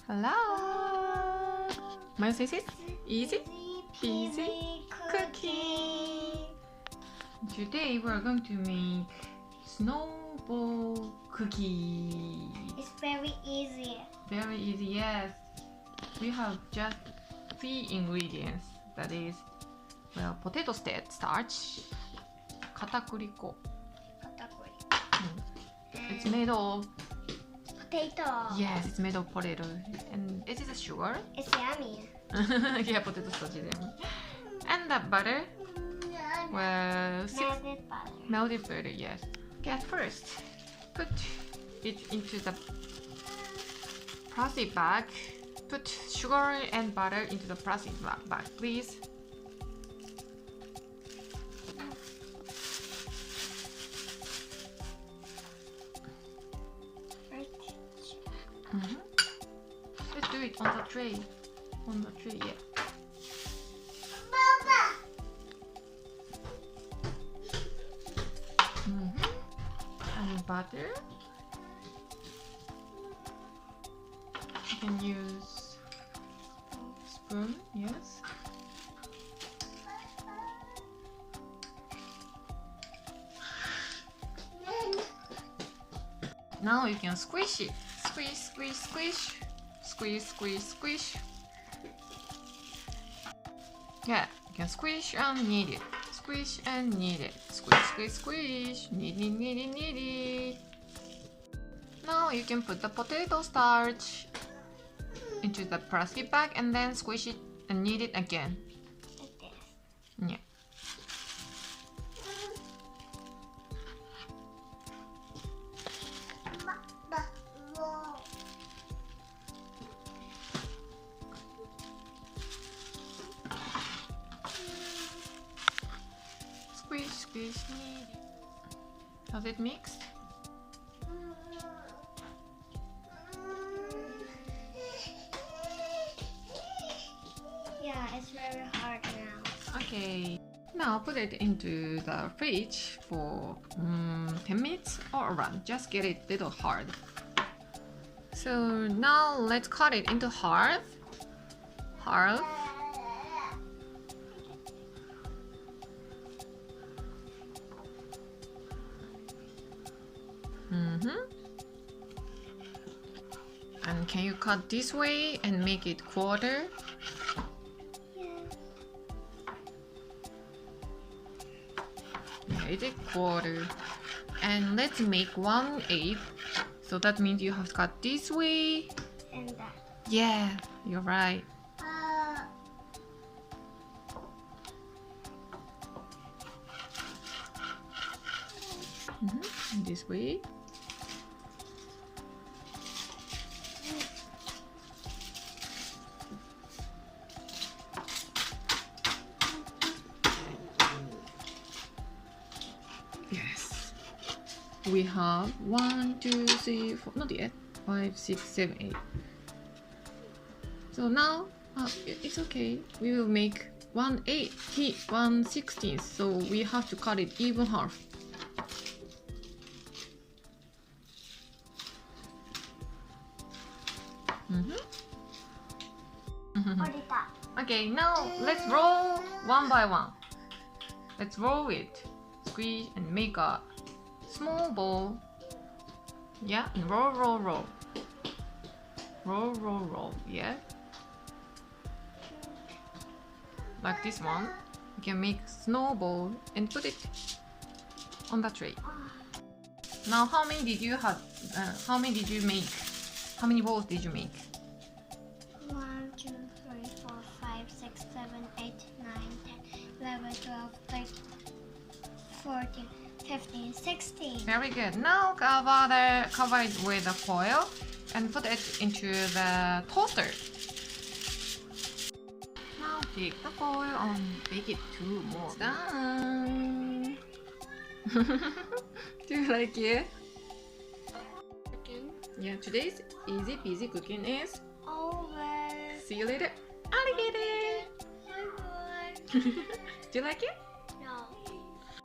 Hello. My name is Easy-Peasy-Cooking. Today we are going to make snowball cookie. It's very easy. Very easy, yes. We have just 3 ingredients. That is, well, potato starch, 片栗粉. It's made of Potato. Yes, it's made of potato. And is it a sugar? It's yummy. Yeah, potato starch is yummy. And the butter. Well, Melted butter. melted butter, yes. Okay, at first, put it into the plastic bag. Put sugar and butter into the plastic bag, please. Let's do it on the tray. On the tray, yeah. And butter. You can use spoon, yes. Now you can squish it. Squish, squish, squish. Squish, squish, squish. Yeah, you can squish and knead it. Squish and knead it. Squish, squish, squish. Knead it, knead it, knead it. Now you can put the potato starch into the plastic bag and then squish it and knead it again. Like this. Yeah. Squish, squish, knead. Has it mixed? Yeah, it's very hard now. Okay. Now put it into the fridge for 10 minutes or around. Just get it a little hard. So now let's cut it into half. Half. And can you cut this way and make it quarter? Yeah, it's a quarter. And let's make 1/8. So that means you have to cut this way. And that. Yeah, you're right. This way. Yes. We have 1, 2, 3, 4, not yet. 5, 6, 7, 8. So now it's okay. We will make 1/8, 1/16. So we have to cut it even half. Okay, now let's roll one by one. Let's roll it. Squeeze and make a small ball. Yeah, and roll, roll, roll. Roll, roll, roll. Yeah. Like this one. You can make snowball and put it on the tray. Now, how many did you have? How many did you make? How many balls did you make? 1, 2, 3, 4, 5, 6, 7, 8, 9, 10, 11, 12, 13, 14, 15, 16. Very good. Now cover it with the foil and put it into the toaster. Now take the foil and bake it 2 more. It's done. Do you like it? Yeah, today's easy peasy cooking is Over. see you later, alligator. Bye bye. Do you like it?